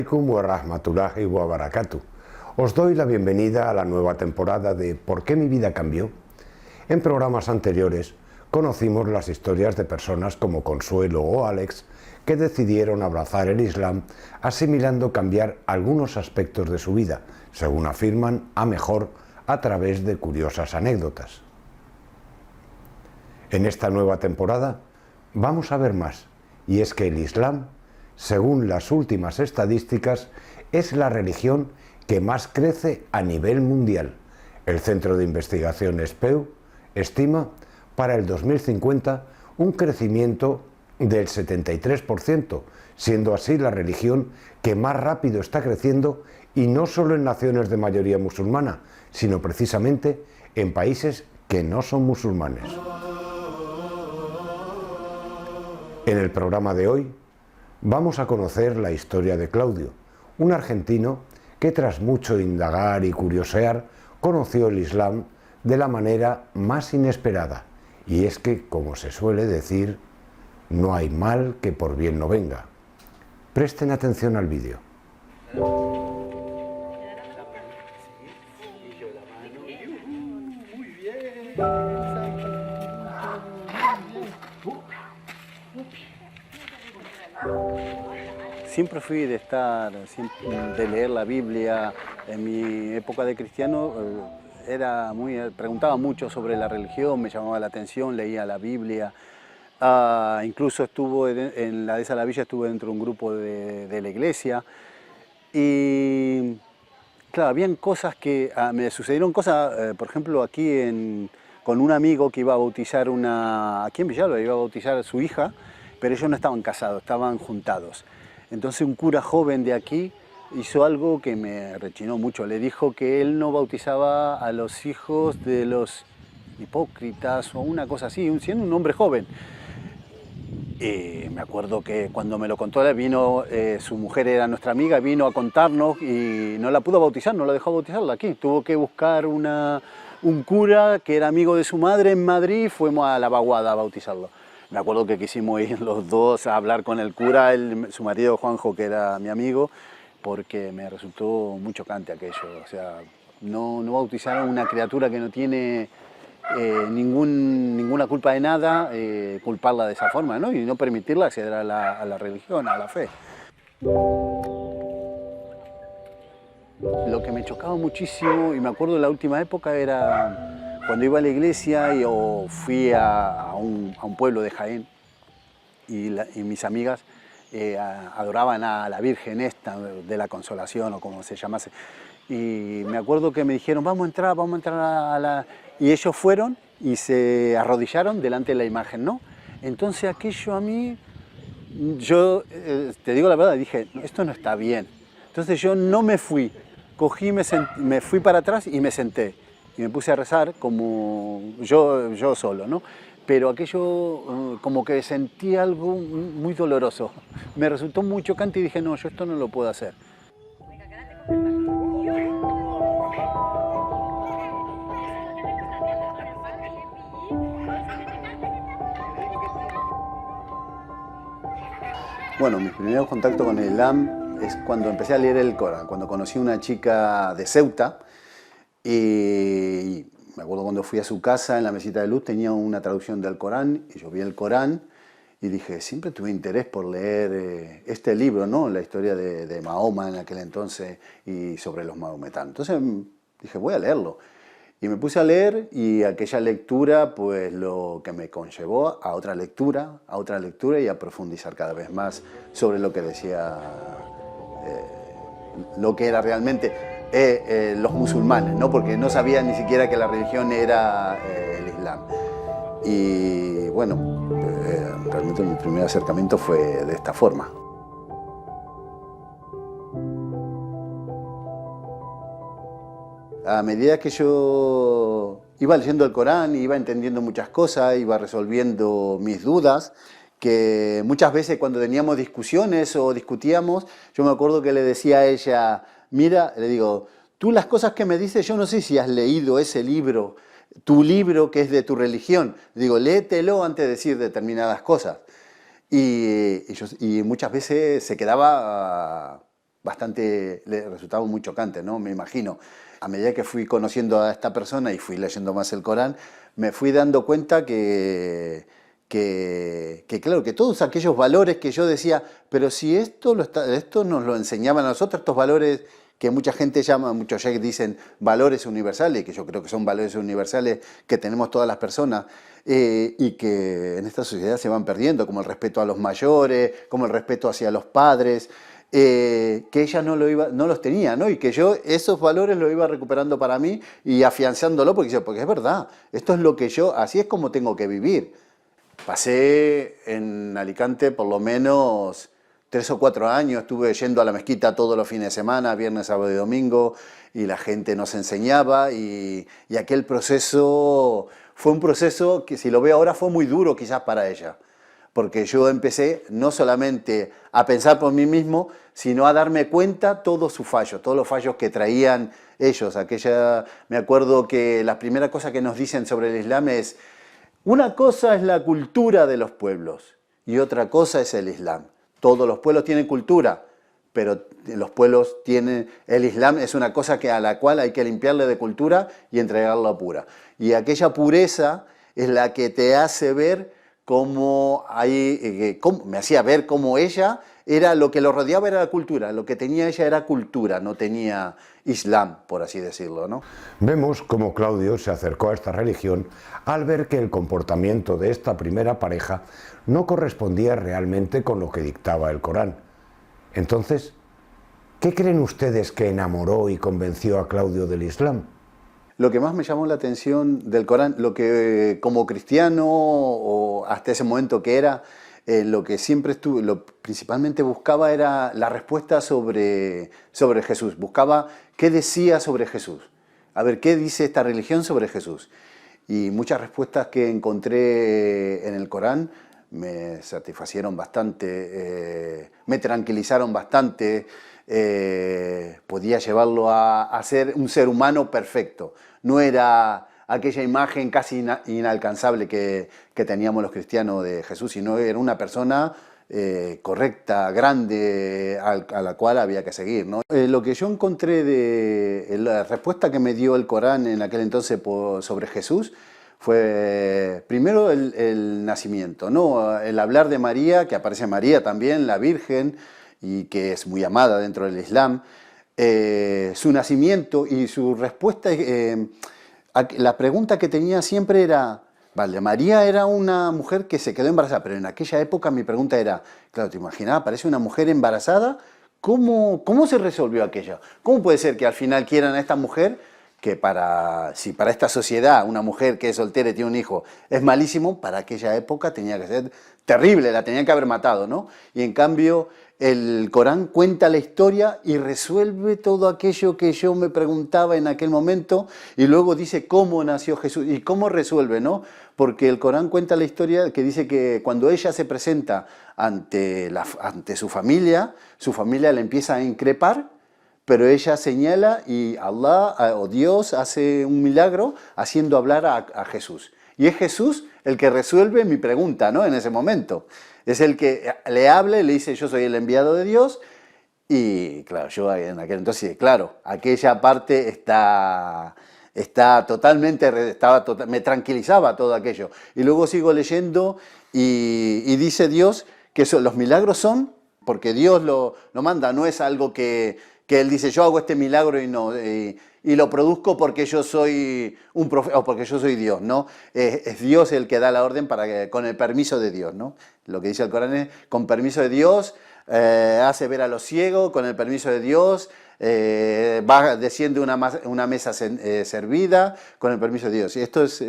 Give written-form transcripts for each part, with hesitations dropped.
Assalamu wa rahmatullahi wa barakatuh. Os doy la bienvenida a la nueva temporada de ¿Por qué mi vida cambió? En programas anteriores conocimos las historias de personas como Consuelo o Alex que decidieron abrazar el Islam asimilando cambiar algunos aspectos de su vida, según afirman, a mejor a través de curiosas anécdotas. En esta nueva temporada vamos a ver más, y es que el Islam, según las últimas estadísticas, es la religión que más crece a nivel mundial. El Centro de Investigaciones Pew estima para el 2050 un crecimiento del 73%, siendo así la religión que más rápido está creciendo, y no solo en naciones de mayoría musulmana, sino precisamente en países que no son musulmanes. En el programa de hoy vamos a conocer la historia de Claudio, un argentino que tras mucho indagar y curiosear conoció el Islam de la manera más inesperada. Y es que, como se suele decir, no hay mal que por bien no venga. Presten atención al vídeo. Siempre fui de de leer la Biblia. En mi época de cristiano preguntaba mucho sobre la religión, me llamaba la atención, leía la Biblia. Incluso en la dehesa de la villa, estuve dentro de un grupo de la iglesia. Y claro, habían cosas me sucedieron cosas, por ejemplo, con un amigo que iba a bautizar aquí en Villalba, iba a bautizar a su hija, pero ellos no estaban casados, estaban juntados. Entonces un cura joven de aquí hizo algo que me rechinó mucho. Le dijo que él no bautizaba a los hijos de los hipócritas o una cosa así, siendo un hombre joven. Y me acuerdo que cuando me lo contó, su mujer era nuestra amiga, vino a contarnos y no la pudo bautizar, no la dejó bautizarla aquí. Tuvo que buscar un cura que era amigo de su madre en Madrid, fuimos a la vaguada a bautizarlo. Me acuerdo que quisimos ir los dos a hablar con el cura, su marido Juanjo, que era mi amigo, porque me resultó muy chocante aquello. O sea, no bautizar a una criatura que no tiene ninguna culpa de nada, culparla de esa forma, ¿no? Y no permitirla acceder a la religión, a la fe. Lo que me chocaba muchísimo, y me acuerdo de la última época, era cuando iba a la iglesia o fui a un pueblo de Jaén y mis amigas adoraban a la Virgen esta de la Consolación o como se llamase. Y me acuerdo que me dijeron, vamos a entrar a la... Y ellos fueron y se arrodillaron delante de la imagen, ¿no? Entonces aquello a mí, yo te digo la verdad, dije, esto no está bien. Entonces yo no me fui, me fui para atrás y me senté. Y me puse a rezar como yo solo, ¿no? Pero aquello como que sentí algo muy doloroso. Me resultó muy chocante y dije, no, yo esto no lo puedo hacer. Bueno, mi primer contacto con el Islam es cuando empecé a leer el Corán, cuando conocí a una chica de Ceuta. Y me acuerdo cuando fui a su casa, en la mesita de luz tenía una traducción del Corán, y yo vi el Corán y dije, siempre tuve interés por leer este libro, ¿no? La historia de Mahoma en aquel entonces y sobre los maometanos. Entonces dije, voy a leerlo. Y me puse a leer, y aquella lectura pues lo que me conllevó a otra lectura y a profundizar cada vez más sobre lo que decía, lo que era realmente los musulmanes, ¿no? Porque no sabía ni siquiera que la religión era el Islam. Y bueno, realmente mi primer acercamiento fue de esta forma. A medida que yo iba leyendo el Corán, iba entendiendo muchas cosas, iba resolviendo mis dudas, que muchas veces cuando teníamos discusiones o discutíamos, yo me acuerdo que le decía a ella, mira, le digo, tú las cosas que me dices, yo no sé si has leído ese libro, tu libro que es de tu religión. Le digo, léetelo antes de decir determinadas cosas. Y muchas veces se quedaba bastante, le resultaba muy chocante, ¿no? Me imagino. A medida que fui conociendo a esta persona y fui leyendo más el Corán, me fui dando cuenta que claro, que todos aquellos valores que yo decía, pero si esto nos lo enseñaban a nosotros, estos valores que mucha gente llama, muchos sheikhs dicen valores universales, que yo creo que son valores universales que tenemos todas las personas, y que en esta sociedad se van perdiendo, como el respeto a los mayores, como el respeto hacia los padres, que ella no los tenía, ¿no? Y que yo esos valores los iba recuperando para mí y afianzándolo, porque es verdad, esto es lo que así es como tengo que vivir. Pasé en Alicante por lo menos 3 o 4 años, estuve yendo a la mezquita todos los fines de semana, viernes, sábado y domingo, y la gente nos enseñaba, y aquel proceso fue un proceso que, si lo veo ahora, fue muy duro quizás para ella, porque yo empecé no solamente a pensar por mí mismo, sino a darme cuenta todos sus fallos, todos los fallos que traían ellos. Me acuerdo que la primera cosa que nos dicen sobre el Islam es: una cosa es la cultura de los pueblos y otra cosa es el Islam. Todos los pueblos tienen cultura, pero los pueblos tienen... El Islam es una cosa a la cual hay que limpiarle de cultura y entregarla pura. Y aquella pureza es la que te hace ver me hacía ver cómo ella era, lo que lo rodeaba era la cultura, lo que tenía ella era cultura, no tenía Islam, por así decirlo, ¿no? Vemos cómo Claudio se acercó a esta religión al ver que el comportamiento de esta primera pareja no correspondía realmente con lo que dictaba el Corán. Entonces, ¿qué creen ustedes que enamoró y convenció a Claudio del Islam? Lo que más me llamó la atención del Corán, lo que como cristiano o hasta ese momento que era, lo que siempre principalmente buscaba era la respuesta sobre Jesús. Buscaba qué decía sobre Jesús. A ver, ¿qué dice esta religión sobre Jesús? Y muchas respuestas que encontré en el Corán me satisfacieron bastante, me tranquilizaron bastante. Podía llevarlo a ser un ser humano perfecto. No era aquella imagen casi inalcanzable que teníamos los cristianos de Jesús, sino era una persona correcta, grande, a la cual había que seguir, ¿no? Lo que yo encontré de la respuesta que me dio el Corán en aquel entonces sobre Jesús fue primero el nacimiento, ¿no? El hablar de María, que aparece María también, la Virgen, y que es muy amada dentro del Islam, su nacimiento y su respuesta. La pregunta que tenía siempre era, vale, María era una mujer que se quedó embarazada, pero en aquella época mi pregunta era, claro, te imaginas, aparece una mujer embarazada, ¿cómo se resolvió aquello? ¿Cómo puede ser que al final quieran a esta mujer, que si para esta sociedad una mujer que es soltera y tiene un hijo es malísimo, para aquella época tenía que ser terrible, la tenían que haber matado, ¿no? Y en cambio el Corán cuenta la historia y resuelve todo aquello que yo me preguntaba en aquel momento, y luego dice cómo nació Jesús y cómo resuelve, ¿no? Porque el Corán cuenta la historia que dice que cuando ella se presenta ante su familia le empieza a increpar, pero ella señala y Allah o Dios hace un milagro haciendo hablar a Jesús. Y es Jesús el que resuelve mi pregunta, ¿no? En ese momento. Es el que le habla y le dice: yo soy el enviado de Dios. Y claro, yo en aquel entonces, claro, aquella parte me tranquilizaba todo aquello. Y luego sigo leyendo y dice Dios que los milagros son porque Dios lo manda, no es algo que Él dice: yo hago este milagro y lo produzco porque yo soy un profeta o porque yo soy Dios, ¿no? Es Dios el que da la orden con el permiso de Dios, ¿no? Lo que dice el Corán es: con permiso de Dios, hace ver a los ciegos, con el permiso de Dios, desciende una mesa servida, con el permiso de Dios. Y esto es,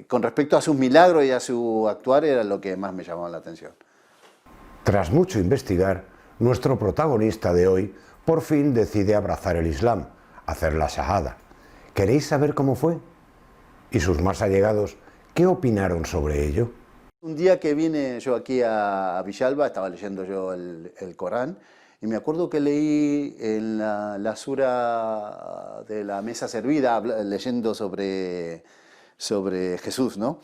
con respecto a sus milagros y a su actuar, era lo que más me llamaba la atención. Tras mucho investigar, nuestro protagonista de hoy por fin decide abrazar el Islam, hacer la shahada. ¿Queréis saber cómo fue? ¿Y sus más allegados qué opinaron sobre ello? Un día que vine yo aquí a Villalba, estaba leyendo yo el Corán, y me acuerdo que leí en la sura de la mesa servida, leyendo sobre Jesús, ¿no?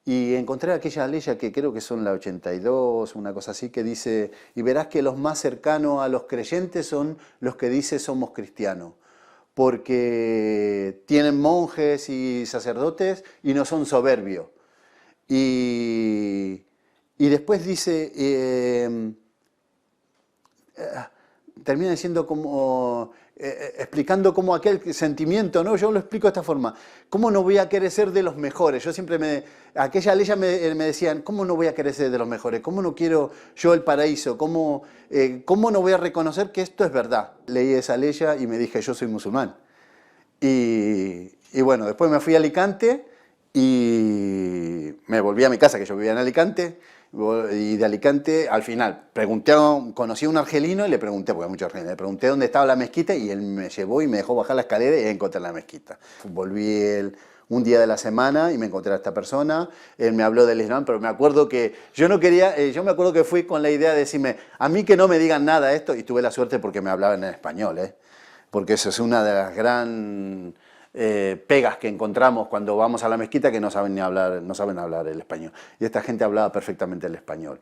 y encontré aquella aleya que creo que son la 82, una cosa así, que dice, y verás que los más cercanos a los creyentes son los que dicen somos cristianos, porque tienen monjes y sacerdotes y no son soberbios. Y, y después dice, termina diciendo como, explicando como aquel sentimiento, ¿no? Yo lo explico de esta forma. ¿Cómo no voy a querer ser de los mejores? Yo siempre aquella ley me decían, ¿cómo no voy a querer ser de los mejores? ¿Cómo no quiero yo el paraíso? ¿Cómo no voy a reconocer que esto es verdad? Leí esa ley y me dije, yo soy musulmán. Y bueno, después me fui a Alicante y me volví a mi casa, que yo vivía en Alicante, y de Alicante, al final, conocí a un argelino y le pregunté, porque hay muchos argelinos, le pregunté dónde estaba la mezquita y él me llevó y me dejó bajar la escalera y encontré la mezquita. Volví un día de la semana y me encontré a esta persona, él me habló del Islam, pero me acuerdo que yo no quería, yo me acuerdo que fui con la idea de decirme, a mí que no me digan nada esto, y tuve la suerte porque me hablaban en español, porque eso es una de las gran pegas que encontramos cuando vamos a la mezquita, que no saben ni hablar, no saben hablar el español. Y esta gente hablaba perfectamente el español.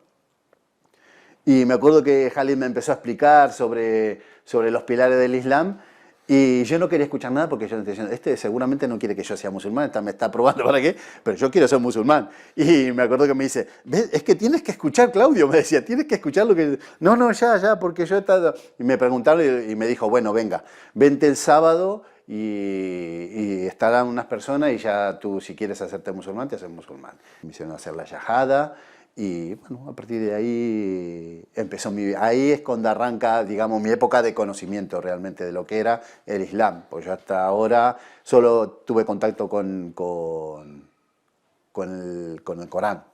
Y me acuerdo que Khalid me empezó a explicar sobre los pilares del Islam y yo no quería escuchar nada porque yo le decía, seguramente no quiere que yo sea musulmán, me está probando para qué, pero yo quiero ser musulmán. Y me acuerdo que me dice, ¿ves? Es que tienes que escuchar, Claudio, me decía, tienes que escuchar lo que... No, ya, porque yo he estado... Y me preguntaron y me dijo, bueno, venga, vente el sábado y estarán unas personas y ya tú, si quieres hacerte musulmán, te haces musulmán. Me hicieron hacer la yahada. Y bueno, a partir de ahí ahí es cuando arranca, digamos, mi época de conocimiento realmente de lo que era el Islam. Pues yo hasta ahora solo tuve contacto con el Corán.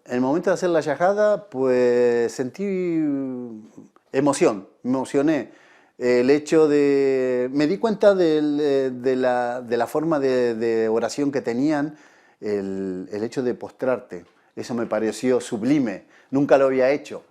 En el momento de hacer la yahada, pues sentí emoción, me emocioné. El hecho me di cuenta de la forma de oración que tenían, el hecho de postrarte. Eso me pareció sublime, nunca lo había hecho.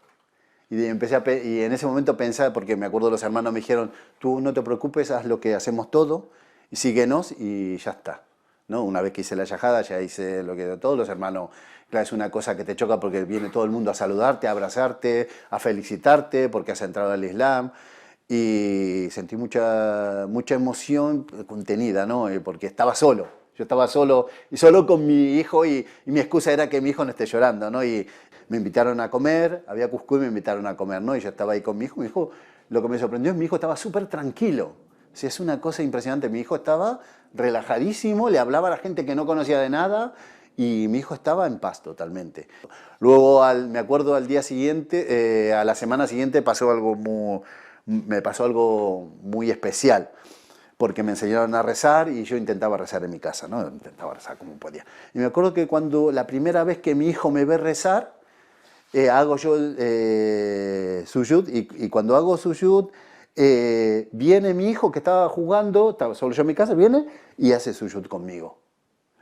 Y en ese momento pensé, porque me acuerdo los hermanos me dijeron, tú no te preocupes, haz lo que hacemos todo, y síguenos y ya está. ¿No? Una vez que hice la yajada, ya hice lo que todos los hermanos. Claro, es una cosa que te choca porque viene todo el mundo a saludarte, a abrazarte, a felicitarte porque has entrado al Islam. Y sentí mucha emoción contenida, ¿no? Porque estaba solo. Yo estaba solo y solo con mi hijo y mi excusa era que mi hijo no esté llorando, ¿no? Y me invitaron a comer, había cuscús y me invitaron a comer, ¿no? Y yo estaba ahí con mi hijo, lo que me sorprendió es que mi hijo estaba súper tranquilo. O sea, es una cosa impresionante. Mi hijo estaba relajadísimo, le hablaba a la gente que no conocía de nada y mi hijo estaba en paz totalmente. Luego, me acuerdo al día siguiente, a la semana siguiente me pasó algo muy especial, porque me enseñaron a rezar y yo intentaba rezar en mi casa, ¿no? Intentaba rezar como podía. Y me acuerdo que cuando la primera vez que mi hijo me ve rezar, hago yo sujud y cuando hago sujud, viene mi hijo que estaba jugando, estaba solo yo en mi casa, viene y hace sujud conmigo.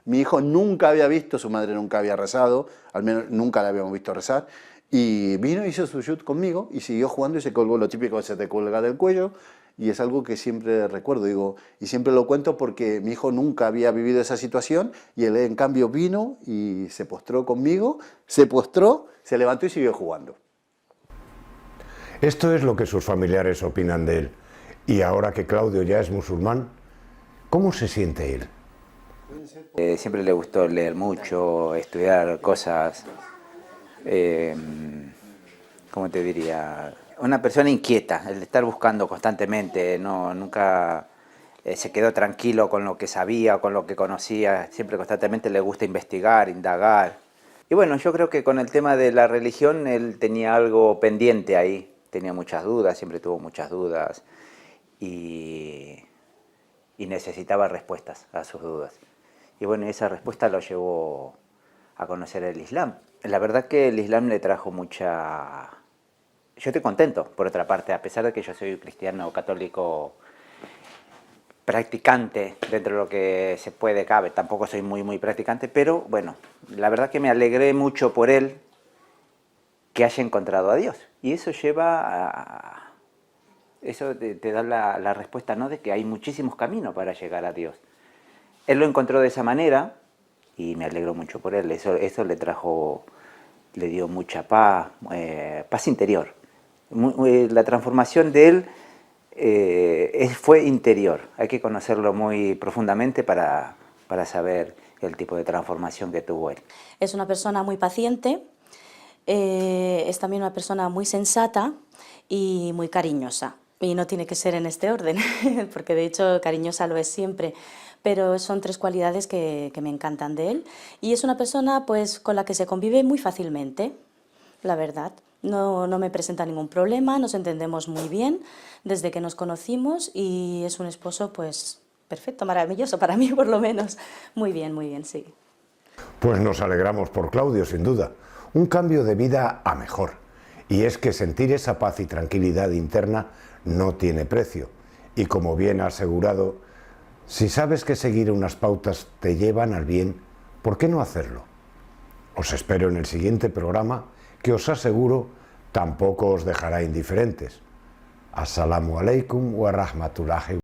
Mi hijo nunca había visto, su madre nunca había rezado, al menos nunca la habíamos visto rezar, y vino, hizo sujud conmigo y siguió jugando y se colgó lo típico que se te cuelga del cuello, y es algo que siempre recuerdo, digo, y siempre lo cuento porque mi hijo nunca había vivido esa situación y él en cambio vino y se postró conmigo, se postró, se levantó y siguió jugando. Esto es lo que sus familiares opinan de él. Y ahora que Claudio ya es musulmán, ¿cómo se siente él? Siempre le gustó leer mucho, estudiar cosas, ¿cómo te diría? Una persona inquieta, el de estar buscando constantemente, nunca se quedó tranquilo con lo que sabía, con lo que conocía, siempre constantemente le gusta investigar, indagar. Y bueno, yo creo que con el tema de la religión él tenía algo pendiente ahí, tenía muchas dudas, siempre tuvo muchas dudas y necesitaba respuestas a sus dudas. Y bueno, esa respuesta lo llevó a conocer el Islam. La verdad que el Islam le trajo mucha... Yo estoy contento, por otra parte, a pesar de que yo soy cristiano católico practicante dentro de lo que se puede, cabe. Tampoco soy muy practicante, pero bueno, la verdad que me alegré mucho por él que haya encontrado a Dios. Y eso lleva a... Eso te da la respuesta, ¿no? De que hay muchísimos caminos para llegar a Dios. Él lo encontró de esa manera y me alegro mucho por él. Eso le dio mucha paz, paz interior. La transformación de él fue interior. Hay que conocerlo muy profundamente para saber el tipo de transformación que tuvo él. Es una persona muy paciente, es también una persona muy sensata y muy cariñosa. Y no tiene que ser en este orden, porque de hecho cariñosa lo es siempre, pero son tres cualidades que me encantan de él. Y es una persona pues con la que se convive muy fácilmente, la verdad. No me presenta ningún problema, nos entendemos muy bien desde que nos conocimos y es un esposo pues perfecto, maravilloso, para mí por lo menos. Muy bien, sí. Pues nos alegramos por Claudio, sin duda. Un cambio de vida a mejor. Y es que sentir esa paz y tranquilidad interna no tiene precio. Y como bien ha asegurado, si sabes que seguir unas pautas te llevan al bien, ¿por qué no hacerlo? Os espero en el siguiente programa, que os aseguro tampoco os dejará indiferentes. Assalamu alaikum wa rahmatullahi.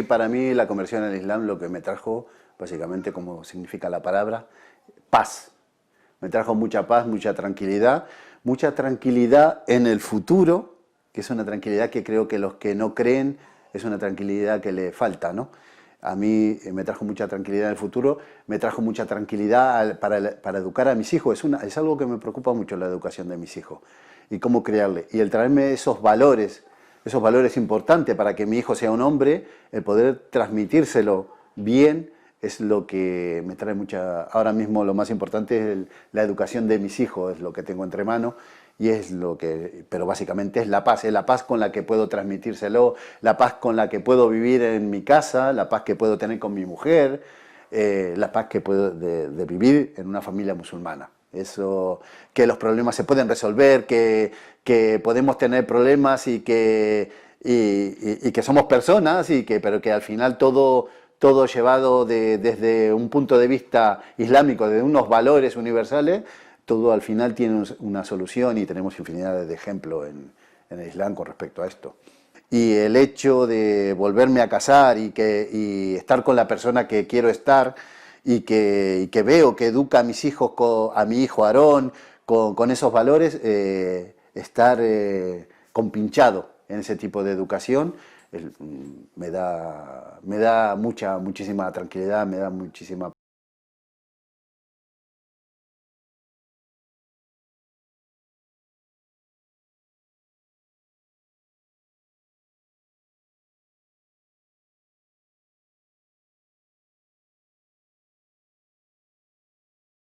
Para mí la conversión al Islam lo que me trajo, básicamente como significa la palabra, paz. Me trajo mucha paz, mucha tranquilidad en el futuro, que es una tranquilidad que creo que los que no creen es una tranquilidad que le falta, ¿no? A mí me trajo mucha tranquilidad en el futuro, me trajo mucha tranquilidad para educar a mis hijos. Es algo que me preocupa mucho, la educación de mis hijos y cómo criarle. Y el traerme esos valores importantes para que mi hijo sea un hombre, el poder transmitírselo bien es lo que me trae ahora mismo lo más importante es la educación de mis hijos, es lo que tengo entre manos y pero básicamente es la paz con la que puedo transmitírselo, la paz con la que puedo vivir en mi casa, la paz que puedo tener con mi mujer, la paz que puedo de vivir en una familia musulmana. Eso, que los problemas se pueden resolver, que podemos tener problemas y que somos personas, pero que al final todo llevado desde un punto de vista islámico, de unos valores universales, todo al final tiene una solución y tenemos infinidad de ejemplos en el Islam con respecto a esto. Y el hecho de volverme a casar y estar con la persona que quiero estar, y que veo que educa a mis hijos, a mi hijo Aarón, con esos valores, estar compinchado en ese tipo de educación me da muchísima tranquilidad, me da muchísima